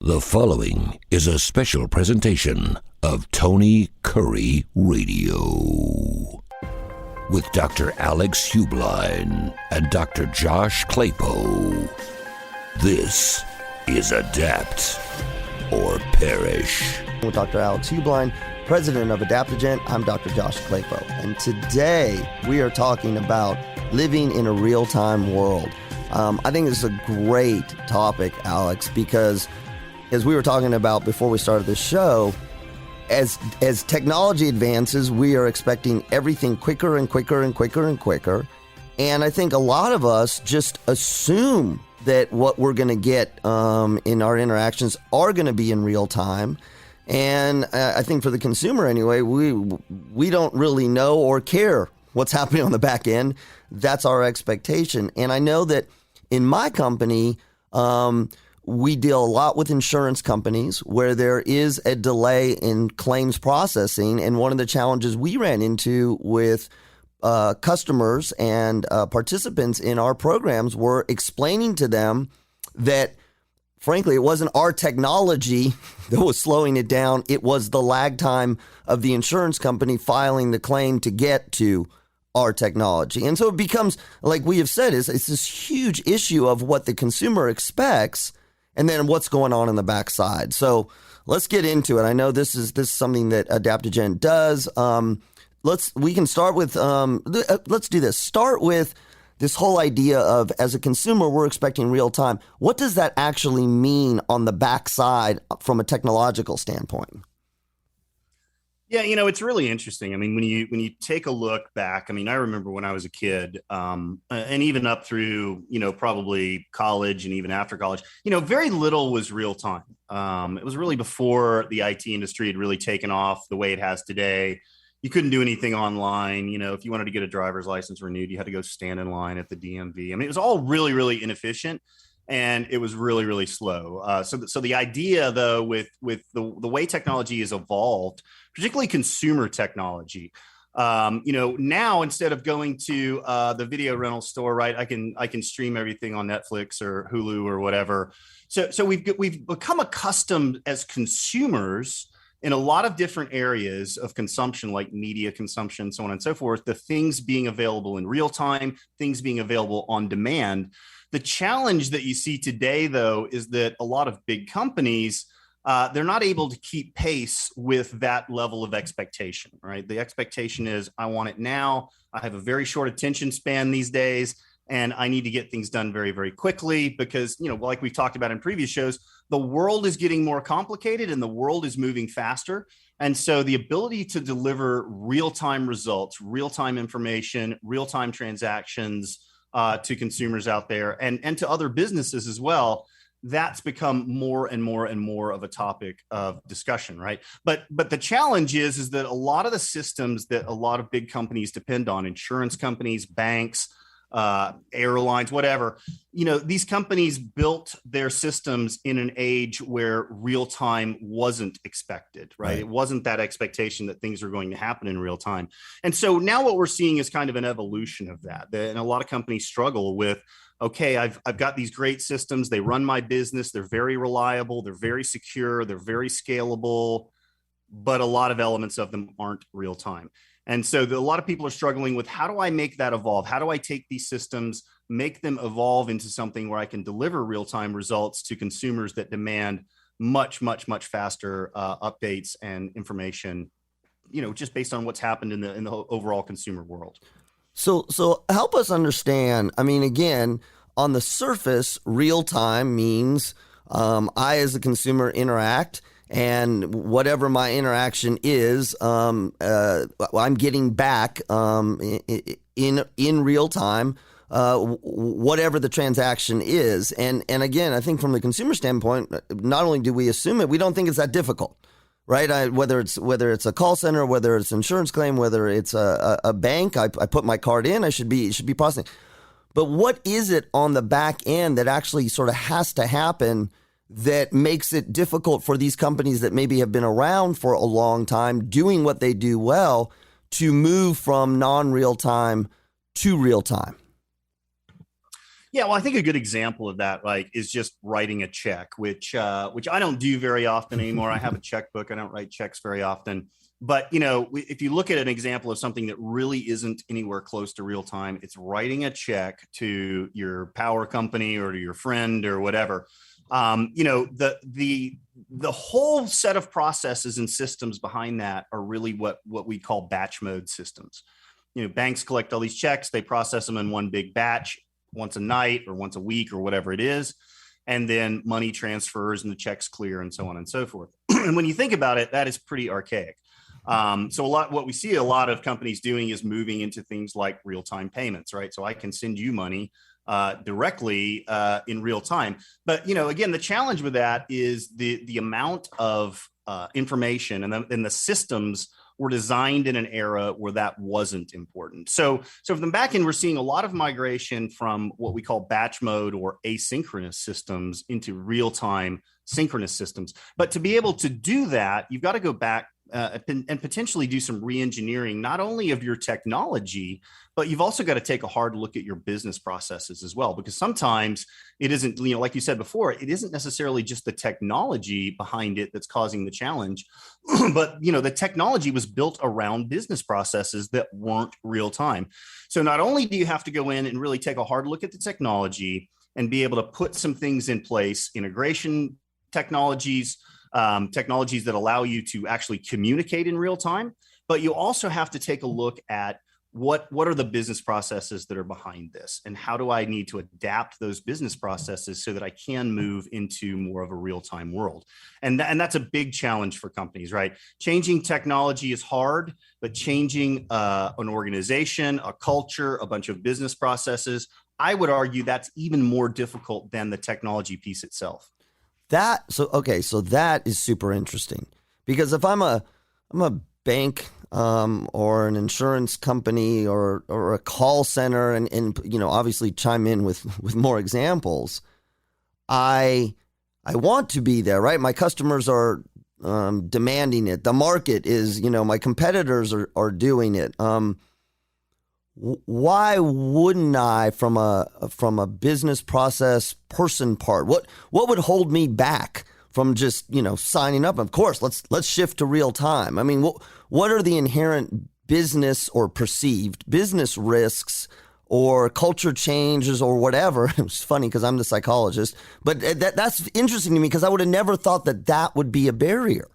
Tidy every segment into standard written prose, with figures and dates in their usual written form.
The following is a special presentation of Tony Kurre Radio with Dr. Alex Heublein and Dr. Josh Klapow. This is Adapt or Perish. With Dr. Alex Heublein, president of Adaptigent, I'm Dr. Josh Klapow. And today we are talking about living in a real-time world. I think this is a great topic, Alex, because as we were talking about before we started the show, as technology advances, we are expecting everything quicker and quicker and quicker and quicker. And I think a lot of us just assume that what we're going to get in our interactions are going to be in real time. And I think for the consumer anyway, we don't really know or care what's happening on the back end. That's our expectation. And I know that in my company, we deal a lot with insurance companies where there is a delay in claims processing. And one of the challenges we ran into with customers and participants in our programs were explaining to them that, frankly, it wasn't our technology that was slowing it down. It was the lag time of the insurance company filing the claim to get to our technology. And so it becomes, like we have said, it's this huge issue of what the consumer expects and then what's going on in the backside. So let's get into it. I know this is something that Adaptigent does. We can start with, let's do this. Start with this whole idea of, as a consumer, we're expecting real time. What does that actually mean on the backside from a technological standpoint? Yeah, it's really interesting. I mean, when you take a look back, I mean, I remember when I was a kid, and even up through, probably college and even after college, very little was real time. It was really before the IT industry had really taken off the way it has today. You couldn't do anything online. If you wanted to get a driver's license renewed, you had to go stand in line at the DMV. I mean, it was all really, really inefficient, and it was really, really slow. So the idea, though, with the way technology has evolved, particularly consumer technology, now instead of going to the video rental store, right, I can stream everything on Netflix or Hulu or whatever. So we've become accustomed as consumers in a lot of different areas of consumption, like media consumption, so on and so forth, the things being available in real time, things being available on demand. The challenge that you see today, though, is that a lot of big companies, they're not able to keep pace with that level of expectation, right? The expectation is, I want it now. I have a very short attention span these days, and I need to get things done very, very quickly because, like we've talked about in previous shows, the world is getting more complicated and the world is moving faster. And so the ability to deliver real-time results, real-time information, real-time transactions to consumers out there and to other businesses as well, that's become more and more and more of a topic of discussion, right? But the challenge is that a lot of the systems that a lot of big companies depend on, insurance companies, banks, airlines, whatever, these companies built their systems in an age where real time wasn't expected, right? It wasn't that expectation that things are going to happen in real time. And so now what we're seeing is kind of an evolution of that. And a lot of companies struggle with, okay, I've got these great systems. They run my business. They're very reliable. They're very secure. They're very scalable, but a lot of elements of them aren't real time. And so a lot of people are struggling with, how do I make that evolve? How do I take these systems, make them evolve into something where I can deliver real-time results to consumers that demand much, much, much faster updates and information, just based on what's happened in the overall consumer world. So help us understand. I mean, again, on the surface, real time means I, as a consumer, interact, and whatever my interaction is, I'm getting back in real time, whatever the transaction is. And again, I think from the consumer standpoint, not only do we assume it, we don't think it's that difficult. Right. Whether it's a call center, whether it's an insurance claim, whether it's a bank, I put my card in, it should be processing. But what is it on the back end that actually sort of has to happen that makes it difficult for these companies that maybe have been around for a long time, doing what they do well, to move from non-real time to real time? Yeah, well, I think a good example of that, like, is just writing a check, which I don't do very often anymore. I have a checkbook. I don't write checks very often. But, if you look at an example of something that really isn't anywhere close to real time, it's writing a check to your power company or to your friend or whatever. The whole set of processes and systems behind that are really what we call batch mode systems. Banks collect all these checks, they process them in one big batch once a night or once a week or whatever it is. And then money transfers and the checks clear and so on and so forth. And when you think about it, that is pretty archaic. So what we see a lot of companies doing is moving into things like real-time payments, right? So I can send you money directly in real time. But, again, the challenge with that is the amount of information and the systems were designed in an era where that wasn't important. So from the back end, we're seeing a lot of migration from what we call batch mode or asynchronous systems into real-time synchronous systems. But to be able to do that, you've got to go back and potentially do some re-engineering, not only of your technology, but you've also got to take a hard look at your business processes as well, because sometimes it isn't, like you said before, it isn't necessarily just the technology behind it that's causing the challenge, but the technology was built around business processes that weren't real time. So not only do you have to go in and really take a hard look at the technology and be able to put some things in place, integration technologies that allow you to actually communicate in real time, but you also have to take a look at what are the business processes that are behind this, and how do I need to adapt those business processes so that I can move into more of a real-time world. And that's a big challenge for companies, right? Changing technology is hard, but changing an organization, a culture, a bunch of business processes, I would argue that's even more difficult than the technology piece itself. So that is super interesting, because if I'm a bank or an insurance company or a call center, and obviously chime in with more examples, I want to be there, right? My customers are demanding it. The market is, my competitors are doing it. Why wouldn't I, from a business process person part? What would hold me back from just signing up? Of course, let's shift to real time. I mean, what are the inherent business or perceived business risks or culture changes or whatever? It's funny because I'm the psychologist, but that's interesting to me, because I would have never thought that would be a barrier.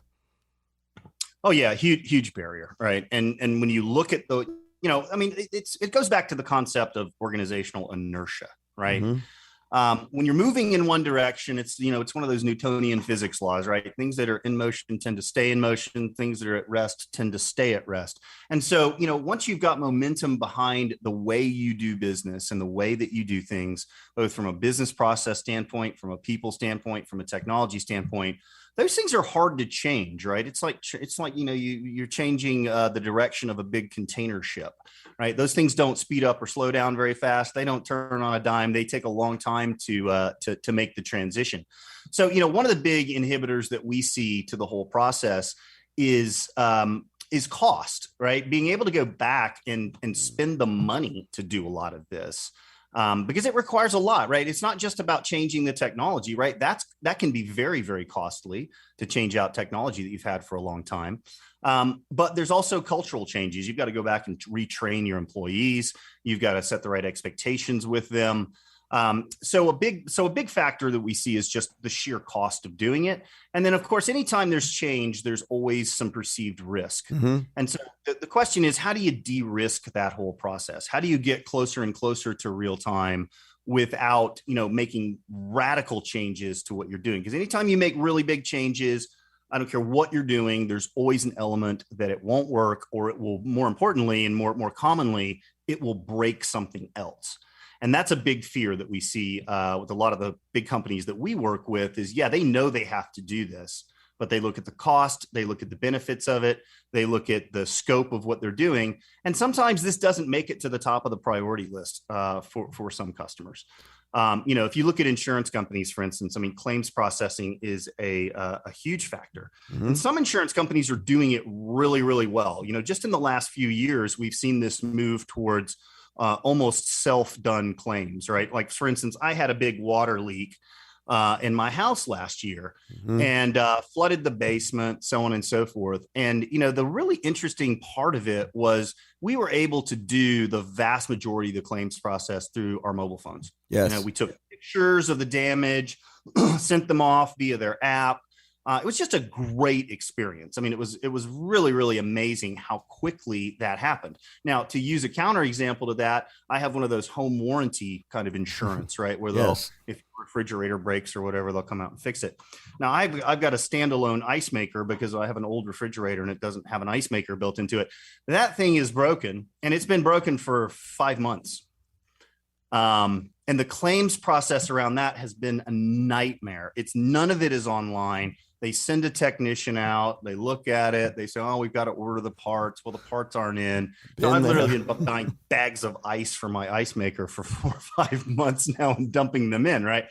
Oh yeah, huge barrier, right? And when you look at the it goes back to the concept of organizational inertia, right? Mm-hmm. When you're moving in one direction, it's one of those Newtonian physics laws, right? Things that are in motion tend to stay in motion. Things that are at rest tend to stay at rest. And so, once you've got momentum behind the way you do business and the way that you do things, both from a business process standpoint, from a people standpoint, from a technology standpoint, those things are hard to change, right? It's like you're changing the direction of a big container ship, right? Those things don't speed up or slow down very fast. They don't turn on a dime. They take a long time to make the transition. So, one of the big inhibitors that we see to the whole process is cost, right? Being able to go back and spend the money to do a lot of this. Because it requires a lot, right? It's not just about changing the technology, right? That can be very, very costly to change out technology that you've had for a long time. But there's also cultural changes. You've got to go back and retrain your employees. You've got to set the right expectations with them. So a big factor that we see is just the sheer cost of doing it. And then, of course, anytime there's change, there's always some perceived risk. Mm-hmm. And so the question is, how do you de-risk that whole process? How do you get closer and closer to real time without, making radical changes to what you're doing? Because anytime you make really big changes, I don't care what you're doing, there's always an element that it won't work, or it will, more importantly and more commonly, it will break something else. And that's a big fear that we see with a lot of the big companies that we work with is, they know they have to do this, but they look at the cost, they look at the benefits of it, they look at the scope of what they're doing. And sometimes this doesn't make it to the top of the priority list for some customers. If you look at insurance companies, for instance, claims processing is a huge factor. Mm-hmm. And some insurance companies are doing it really, really well. Just in the last few years, we've seen this move towards almost self-done claims, right? Like, for instance, I had a big water leak in my house last year and flooded the basement, so on and so forth. And, the really interesting part of it was we were able to do the vast majority of the claims process through our mobile phones. Yes. We took pictures of the damage, sent them off via their app. It was just a great experience. I mean, it was really, really amazing how quickly that happened. Now, to use a counterexample to that, I have one of those home warranty kind of insurance, right? Where if your refrigerator breaks or whatever, they'll come out and fix it. Now, I've got a standalone ice maker because I have an old refrigerator and it doesn't have an ice maker built into it. That thing is broken, and it's been broken for 5 months. And the claims process around that has been a nightmare. None of it is online. They send a technician out, they look at it, they say, oh, we've got to order the parts. Well, the parts aren't in. So I've literally been buying bags of ice for my ice maker for 4 or 5 months now and dumping them in, right?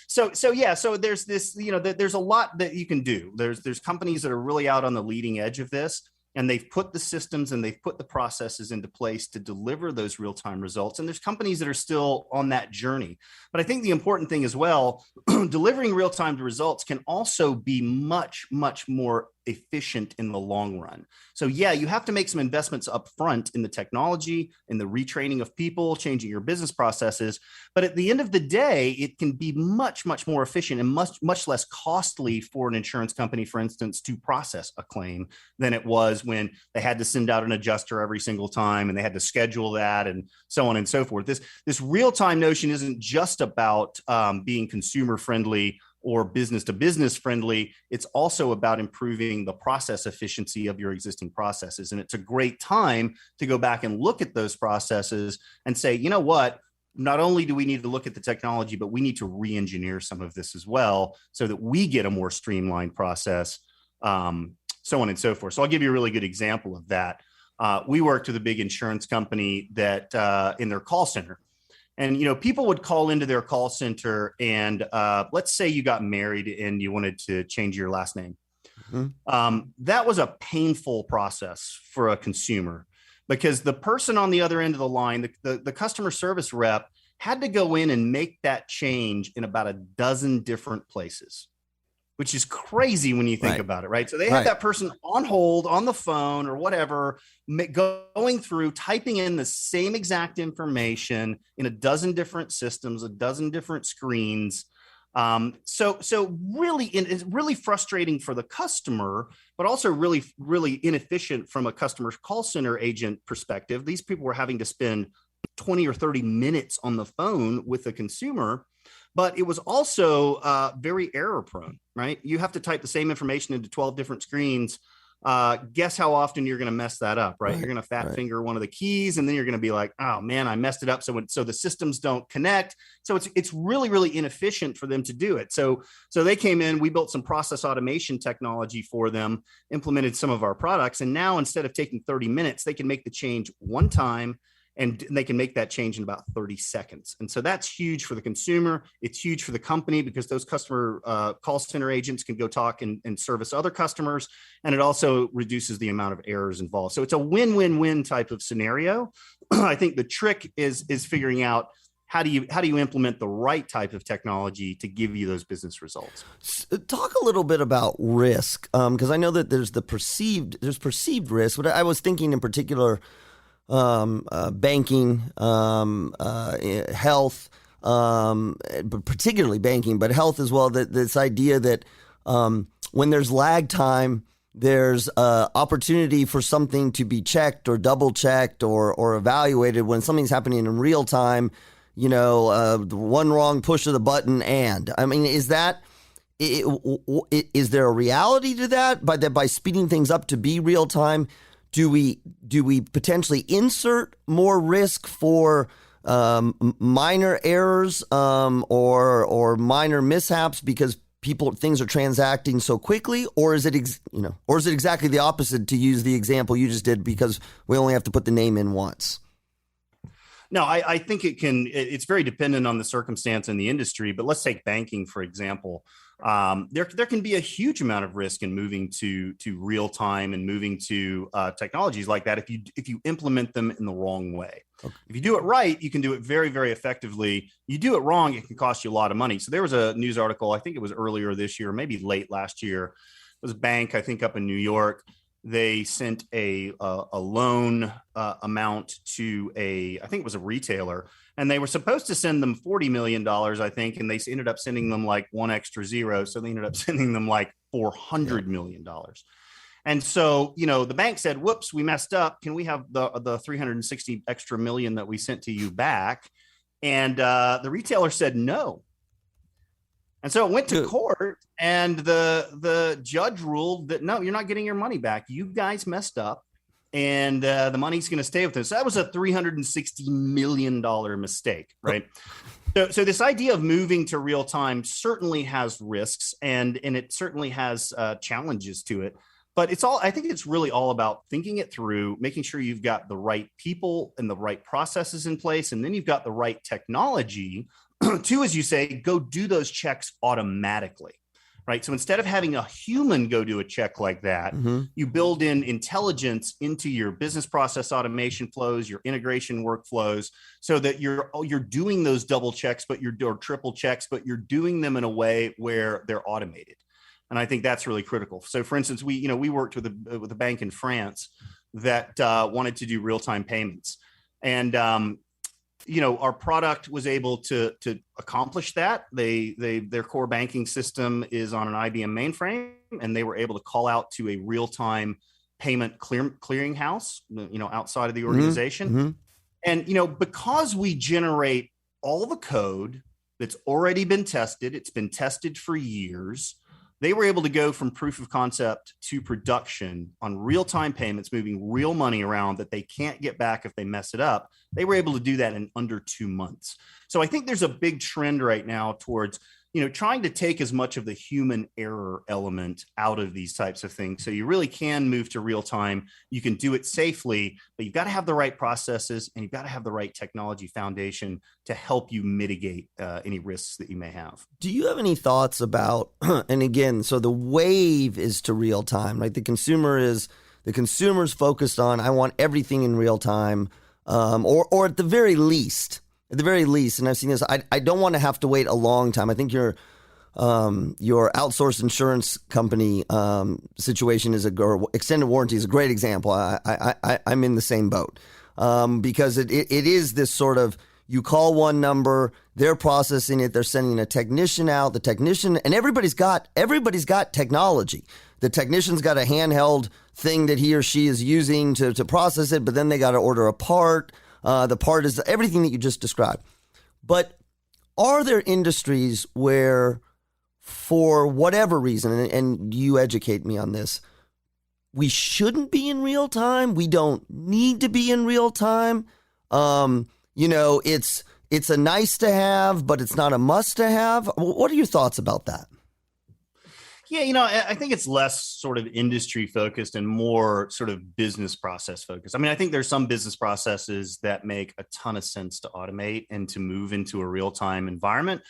So there's this, there's a lot that you can do. There's companies that are really out on the leading edge of this, and they've put the systems and they've put the processes into place to deliver those real-time results. And there's companies that are still on that journey. But I think the important thing as well, delivering real-time results can also be much, much more efficient in the long run. So yeah, you have to make some investments up front in the technology, in the retraining of people, changing your business processes. But at the end of the day, it can be much, much more efficient and much, much less costly for an insurance company, for instance, to process a claim than it was when they had to send out an adjuster every single time and they had to schedule that and so on and so forth. This real-time notion isn't just about being consumer friendly or business to business friendly. It's also about improving the process efficiency of your existing processes. And it's a great time to go back and look at those processes and say, you know what, not only do we need to look at the technology, but we need to re-engineer some of this as well so that we get a more streamlined process, so on and so forth. So I'll give you a really good example of that. We worked with a big insurance company that in their call center. And, people would call into their call center and let's say you got married and you wanted to change your last name. That was a painful process for a consumer because the person on the other end of the line, the customer service rep, had to go in and make that change in about a dozen different places, which is crazy when you think about it, right? So they had that person on hold, on the phone or whatever, going through, typing in the same exact information in a dozen different systems, a dozen different screens. So really, it's really frustrating for the customer, but also really, really inefficient from a customer call center agent perspective. These people were having to spend 20 or 30 minutes on the phone with the consumer. But it was also very error prone, right? You have to type the same information into 12 different screens. Guess how often you're going to mess that up, right? You're going to fat finger one of the keys, and then you're going to be like, oh man, I messed it up. So the systems don't connect. So it's really, really inefficient for them to do it. So they came in, we built some process automation technology for them, implemented some of our products. And now instead of taking 30 minutes, they can make the change one time. And they can make that change in about 30 seconds. And so that's huge for the consumer. It's huge for the company because those customer call center agents can go talk and service other customers. And it also reduces the amount of errors involved. So it's a win-win-win type of scenario. I think the trick is figuring out how do you implement the right type of technology to give you those business results. Talk a little bit about risk, because I know that there's perceived risk. But I was thinking in particular, banking, health, but particularly banking, but health as well. That this idea that when there's lag time, there's opportunity for something to be checked or double checked or evaluated when something's happening in real time. One wrong push of the button, and I mean, is there a reality to that? By speeding things up to be real time. Do we potentially insert more risk for minor errors or minor mishaps because things are transacting so quickly, or is it exactly the opposite, to use the example you just did, because we only have to put the name in once? No, I think it's very dependent on the circumstance and the industry, but let's take banking, for example. there can be a huge amount of risk in moving to real time and moving to technologies like that if you implement them in the wrong way. Okay. If you do it right, you can do it very, very effectively. You do it wrong, it can cost you a lot of money. So there was a news article, I think it was earlier this year, maybe late last year. It was a bank, I think up in New York. They sent a loan amount to I think it was a retailer, and they were supposed to send them $40 million, I think, and they ended up sending them like one extra zero. So they ended up sending them like $400 million. And so, the bank said, whoops, we messed up. Can we have the 360 extra million that we sent to you back? And the retailer said no. And so it went to court, and the judge ruled that, no, you're not getting your money back. You guys messed up, and the money's going to stay with us. So that was a $360 million mistake, right? So this idea of moving to real time certainly has risks, and it certainly has challenges to it. But I think it's really all about thinking it through, making sure you've got the right people and the right processes in place, and then you've got the right technology to, as you say, go do those checks automatically, right? So instead of having a human go do a check like that, you build in intelligence into your business process automation flows, your integration workflows, so that you're doing those double checks, or triple checks, but you're doing them in a way where they're automated. And I think that's really critical. So, for instance, we worked with a bank in France that wanted to do real-time payments, and our product was able to accomplish that. Their core banking system is on an IBM mainframe, and they were able to call out to a real-time payment clearinghouse, outside of the organization. And because we generate all the code that's already been tested, it's been tested for years. They were able to go from proof of concept to production on real-time payments, moving real money around that they can't get back if they mess it up. They were able to do that in under 2 months. So I think there's a big trend right now towards, trying to take as much of the human error element out of these types of things. So you really can move to real time. You can do it safely, but you've got to have the right processes, and you've got to have the right technology foundation to help you mitigate any risks that you may have. Do you have any thoughts about, and again, so the wave is to real time, right? The consumer's focused on, I want everything in real time, or at the very least, and I've seen this, I don't want to have to wait a long time. I think your outsourced insurance company situation or extended warranty is a great example. I'm in the same boat because it is this sort of, you call one number, they're processing it, they're sending a technician out, and everybody's got technology. The technician's got a handheld thing that he or she is using to process it, but then they got to order a part. The part is everything that you just described. But are there industries where, for whatever reason, and you educate me on this, we shouldn't be in real time? We don't need to be in real time? It's a nice to have, but it's not a must to have. What are your thoughts about that? Yeah, I think it's less sort of industry focused and more sort of business process focused. I mean, I think there's some business processes that make a ton of sense to automate and to move into a real-time environment.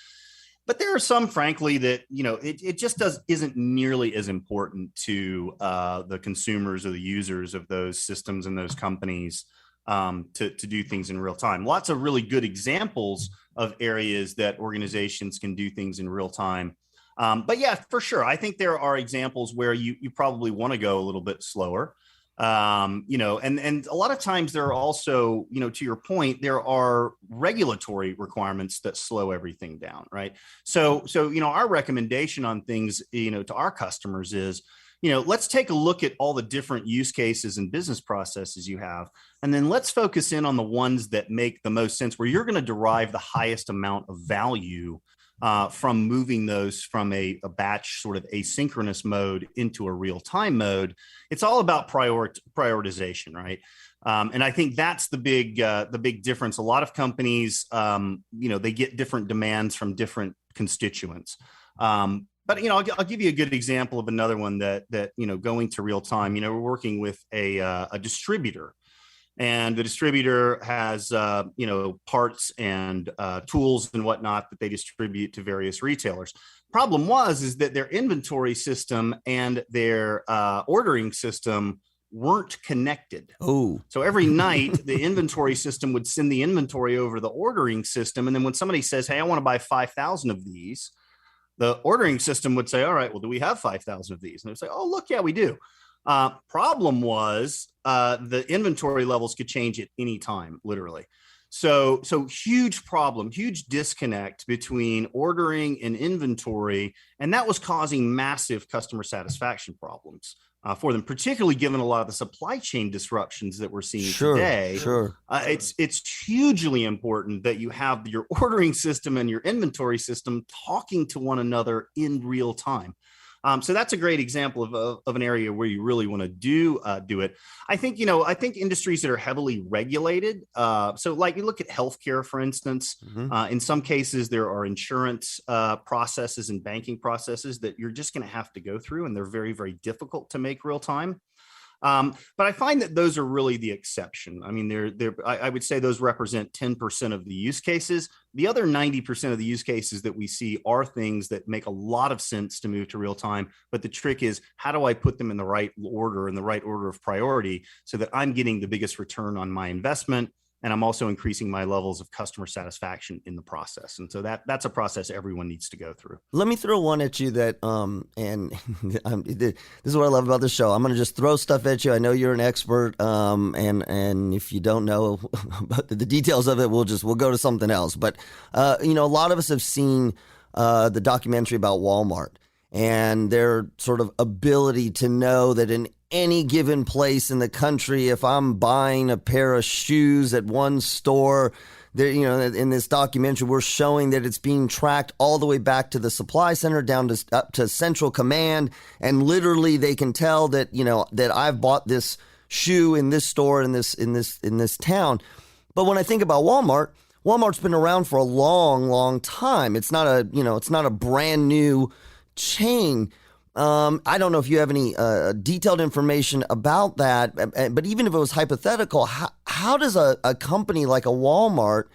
But there are some, frankly, that, it just isn't nearly as important to the consumers or the users of those systems and those companies to do things in real time. Lots of really good examples of areas that organizations can do things in real time. But yeah, for sure. I think there are examples where you probably want to go a little bit slower. And a lot of times there are also, to your point, there are regulatory requirements that slow everything down, right? So, our recommendation on things, to our customers is, let's take a look at all the different use cases and business processes you have, and then let's focus in on the ones that make the most sense, where you're going to derive the highest amount of value from moving those from a batch sort of asynchronous mode into a real-time mode. It's all about prioritization, right? And I think that's the big difference. A lot of companies, they get different demands from different constituents. But I'll give you a good example of another one that going to real time. We're working with a distributor. And the distributor has, parts and tools and whatnot that they distribute to various retailers. Problem is that their inventory system and their ordering system weren't connected. Oh, so every night the inventory system would send the inventory over the ordering system. And then when somebody says, hey, I want to buy 5,000 of these, the ordering system would say, all right, well, do we have 5,000 of these? And they'd say, oh, look, yeah, we do. Problem was the inventory levels could change at any time, literally. So huge problem, huge disconnect between ordering and inventory. And that was causing massive customer satisfaction problems for them, particularly given a lot of the supply chain disruptions that we're seeing today. Sure. It's hugely important that you have your ordering system and your inventory system talking to one another in real time. So that's a great example of an area where you really want to do it. I think industries that are heavily regulated. So like you look at healthcare, for instance, in some cases, there are insurance processes and banking processes that you're just going to have to go through, and they're very, very difficult to make real time. But I find that those are really the exception. I mean, I would say those represent 10% of the use cases. The other 90% of the use cases that we see are things that make a lot of sense to move to real time. But the trick is, how do I put them in the right order, in the right order of priority, so that I'm getting the biggest return on my investment, and I'm also increasing my levels of customer satisfaction in the process. And so that's a process everyone needs to go through. Let me throw one at you that, and this is what I love about the show. I'm going to just throw stuff at you. I know you're an expert, and if you don't know about the details of it, we'll go to something else. But, a lot of us have seen the documentary about Walmart and their sort of ability to know that in any given place in the country, if I'm buying a pair of shoes at one store, there, in this documentary, we're showing that it's being tracked all the way back to the supply center, down to up to central command, and literally they can tell that that I've bought this shoe in this store in this town. But when I think about Walmart's been around for a long, long time. It's not a brand new chain. I don't know if you have any detailed information about that, but even if it was hypothetical, how does a company like a Walmart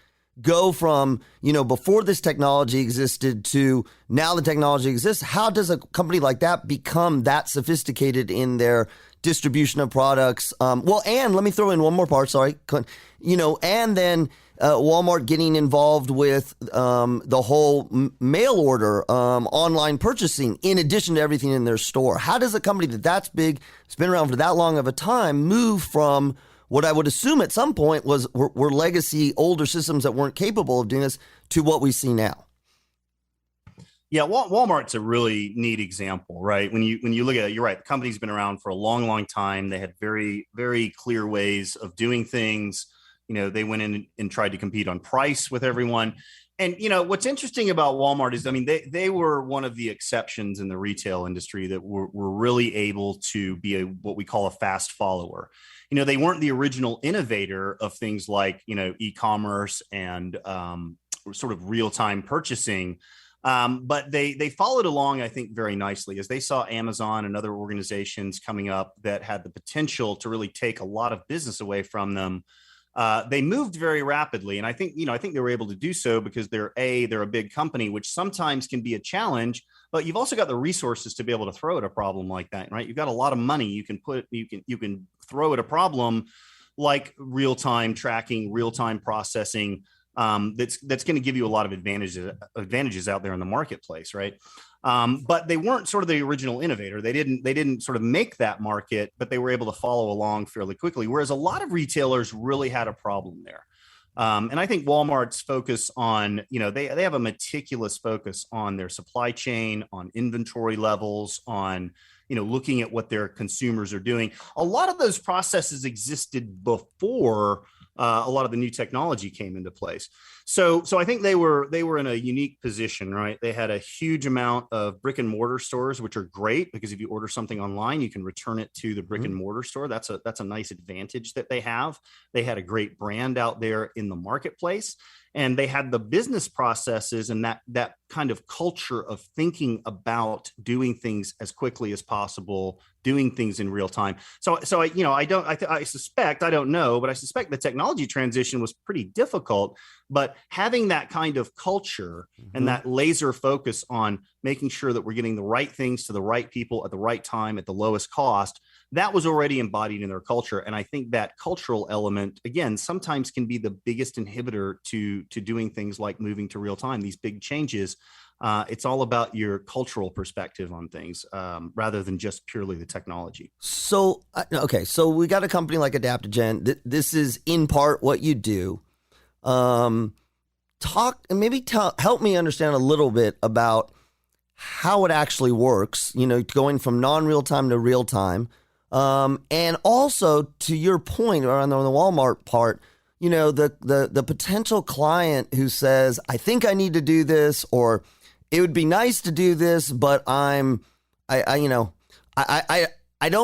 go from, before this technology existed to now the technology exists? How does a company like that become that sophisticated in their distribution of products? And let me throw in one more part, sorry. And then Walmart getting involved with the whole mail order, online purchasing, in addition to everything in their store. How does a company that's big, it's been around for that long of a time, move from what I would assume at some point were legacy older systems that weren't capable of doing this to what we see now? Yeah, Walmart's a really neat example, right? When you look at it, you're right. The company's been around for a long, long time. They had very, very clear ways of doing things. They went in and tried to compete on price with everyone. And, what's interesting about Walmart is, they were one of the exceptions in the retail industry that were really able to be what we call a fast follower. They weren't the original innovator of things like, e-commerce and sort of real-time purchasing. But they followed along, I think, very nicely as they saw Amazon and other organizations coming up that had the potential to really take a lot of business away from them. They moved very rapidly. And I think they were able to do so because they're a big company, which sometimes can be a challenge, but you've also got the resources to be able to throw at a problem like that, right? You've got a lot of money you can throw at a problem like real-time tracking, real-time processing. That's going to give you a lot of advantages out there in the marketplace, right? But they weren't sort of the original innovator. They didn't sort of make that market, but they were able to follow along fairly quickly. Whereas a lot of retailers really had a problem there. And I think Walmart's focus on, they have a meticulous focus on their supply chain, on inventory levels, on, looking at what their consumers are doing. A lot of those processes existed before a lot of the new technology came into place. So I think they were in a unique position, right? They had a huge amount of brick and mortar stores, which are great because if you order something online, you can return it to the brick and mortar store. That's a nice advantage that they have. They had a great brand out there in the marketplace, and they had the business processes and that kind of culture of thinking about doing things as quickly as possible, doing things in real time. So I suspect the technology transition was pretty difficult, But having that kind of culture and that laser focus on making sure that we're getting the right things to the right people at the right time at the lowest cost, that was already embodied in their culture. And I think that cultural element, again, sometimes can be the biggest inhibitor to doing things like moving to real time, these big changes. It's all about your cultural perspective on things rather than just purely the technology. So, okay, so we got a company like Adaptigent. This is in part what you do. Help me understand a little bit about how it actually works, going from non-real time to real time. And also to your point around the Walmart part, the potential client who says, I think I need to do this, or it would be nice to do this, but I don't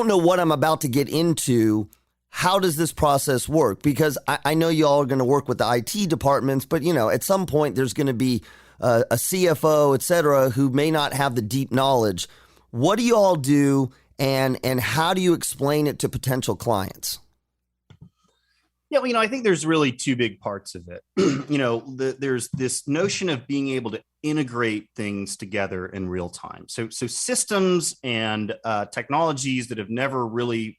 know what I'm about to get into. How does this process work? Because I know you all are going to work with the IT departments, but at some point there's going to be a CFO, et cetera, who may not have the deep knowledge. What do you all do, and how do you explain it to potential clients? Yeah, well, I think there's really two big parts of it. There's this notion of being able to integrate things together in real time. So systems and technologies that have never really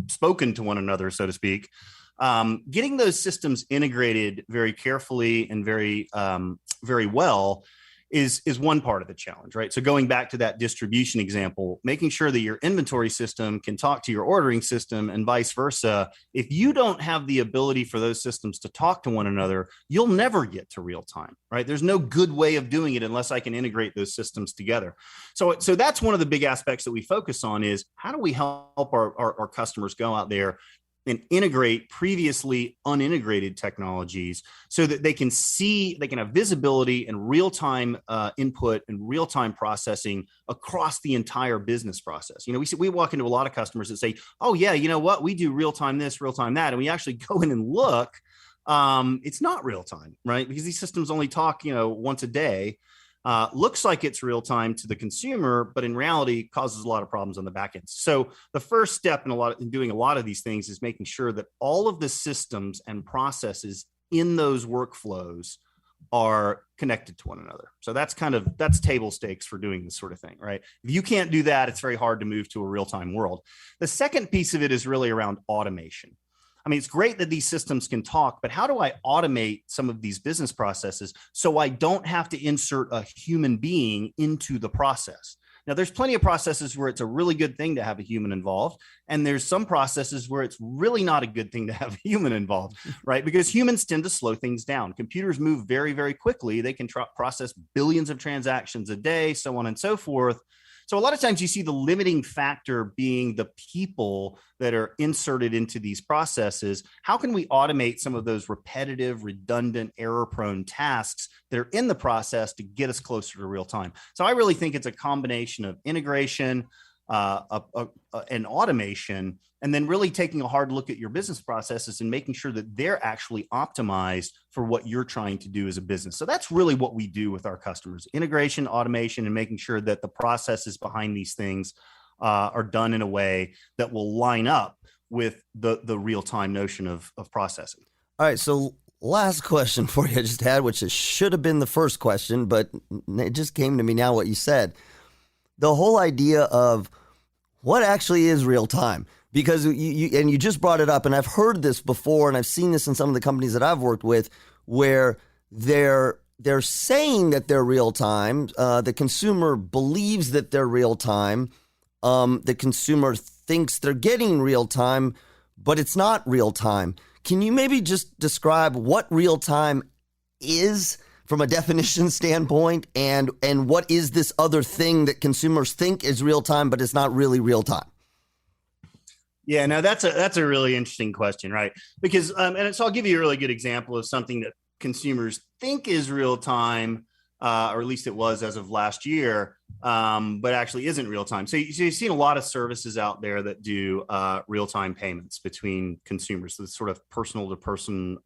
spoken to one another, so to speak, getting those systems integrated very carefully and very well is one part of the challenge, right? So going back to that distribution example, making sure that your inventory system can talk to your ordering system and vice versa. If you don't have the ability for those systems to talk to one another, you'll never get to real time, right? There's no good way of doing it unless I can integrate those systems together. So that's one of the big aspects that we focus on is how do we help our customers go out there and integrate previously unintegrated technologies so that they can have visibility and real-time input and real-time processing across the entire business process. We walk into a lot of customers that say, oh yeah, you know what? We do real-time this, real-time that. And we actually go in and look, it's not real-time, right? Because these systems only talk, once a day. Looks like it's real time to the consumer, but in reality causes a lot of problems on the back end. So the first step in doing a lot of these things is making sure that all of the systems and processes in those workflows are connected to one another. So that's table stakes for doing this sort of thing, right? If you can't do that, it's very hard to move to a real-time world. The second piece of it is really around automation. I mean, it's great that these systems can talk, but how do I automate some of these business processes so I don't have to insert a human being into the process? Now, there's plenty of processes where it's a really good thing to have a human involved, and there's some processes where it's really not a good thing to have a human involved, right? Because humans tend to slow things down. Computers move very, very quickly. They can process billions of transactions a day, so on and so forth. So a lot of times you see the limiting factor being the people that are inserted into these processes. How can we automate some of those repetitive, redundant, error-prone tasks that are in the process to get us closer to real time? So I really think it's a combination of integration and automation, and then really taking a hard look at your business processes and making sure that they're actually optimized for what you're trying to do as a business. So that's really what we do with our customers: integration, automation, and making sure that the processes behind these things are done in a way that will line up with the real-time notion of processing. All right, so last question for you I just had, which should have been the first question, but it just came to me now what you said. The whole idea of what actually is real time, because you just brought it up, and I've heard this before, and I've seen this in some of the companies that I've worked with, where they're saying that they're real time. The consumer believes that they're real time. The consumer thinks they're getting real time, but it's not real time. Can you maybe just describe what real time is from a definition standpoint, and what is this other thing that consumers think is real time, but it's not really real time? Yeah, no, that's a really interesting question, right? Because so I'll give you a really good example of something that consumers think is real time, or at least it was as of last year, but actually isn't real time. So you've seen a lot of services out there that do real time payments between consumers, so it's sort of personal to person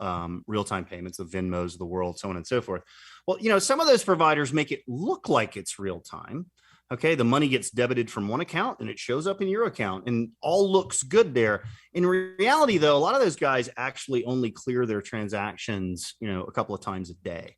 real time payments, the Venmos of the world, so on and so forth. Well, some of those providers make it look like it's real time. Okay, the money gets debited from one account and it shows up in your account and all looks good there. In reality, though, a lot of those guys actually only clear their transactions, a couple of times a day.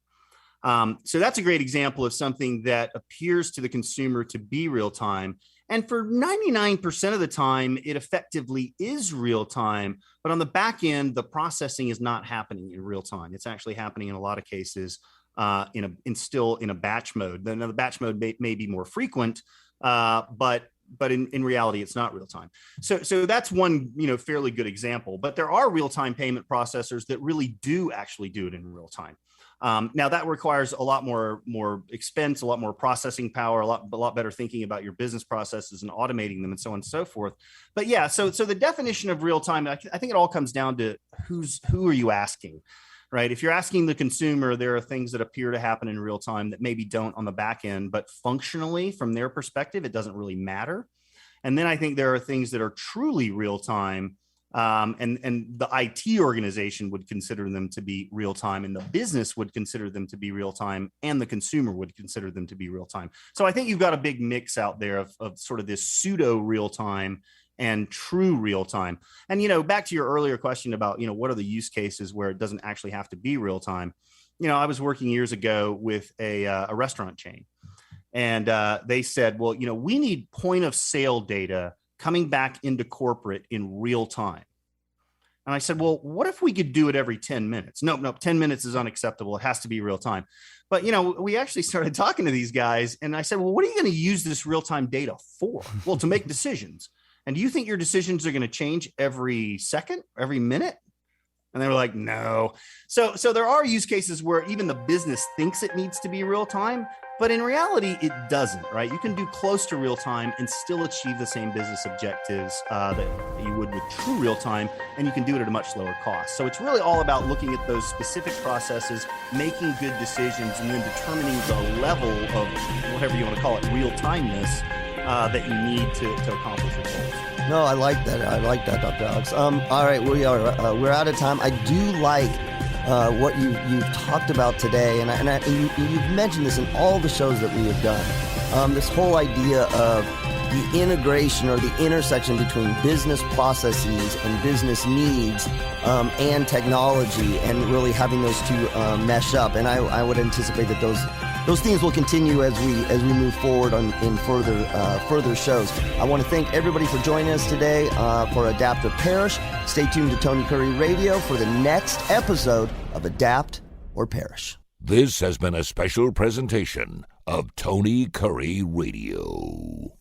So that's a great example of something that appears to the consumer to be real time. And for 99% of the time, it effectively is real time. But on the back end, the processing is not happening in real time. It's actually happening in a lot of cases still in a batch mode. Now, the batch mode may be more frequent, but in reality, it's not real time. So that's one fairly good example. But there are real time payment processors that really do actually do it in real time. Now that requires a lot more expense, a lot more processing power, a lot better thinking about your business processes and automating them and so on and so forth. But yeah, so the definition of real time, I think it all comes down to who are you asking, right? If you're asking the consumer, there are things that appear to happen in real time that maybe don't on the back end, but functionally from their perspective, it doesn't really matter. And then I think there are things that are truly real time. And the IT organization would consider them to be real time, and the business would consider them to be real time, and the consumer would consider them to be real time. So I think you've got a big mix out there of sort of this pseudo real time and true real time. And, back to your earlier question about, what are the use cases where it doesn't actually have to be real time? I was working years ago with a restaurant chain, and they said, well, we need point of sale data coming back into corporate in real time. And I said, well, what if we could do it every 10 minutes? Nope, 10 minutes is unacceptable. It has to be real time. But, we actually started talking to these guys, and I said, well, what are you going to use this real time data for? Well, to make decisions. And do you think your decisions are going to change every second, every minute? And they were like, no. So there are use cases where even the business thinks it needs to be real time, but in reality, it doesn't, right? You can do close to real time and still achieve the same business objectives that you would with true real time, and you can do it at a much lower cost. So it's really all about looking at those specific processes, making good decisions, and then determining the level of whatever you want to call it, real timeness that you need to accomplish your goals. No, I like that. Dr. Alex. All right, we're out of time. I do like what you've talked about today, and you've mentioned this in all the shows that we have done. This whole idea of the integration or the intersection between business processes and business needs and technology, and really having those two mesh up. And I would anticipate that those themes will continue as we move forward in further shows. I want to thank everybody for joining us today for Adapt or Perish. Stay tuned to Tony Kurre Radio for the next episode of Adapt or Perish. This has been a special presentation of Tony Kurre Radio.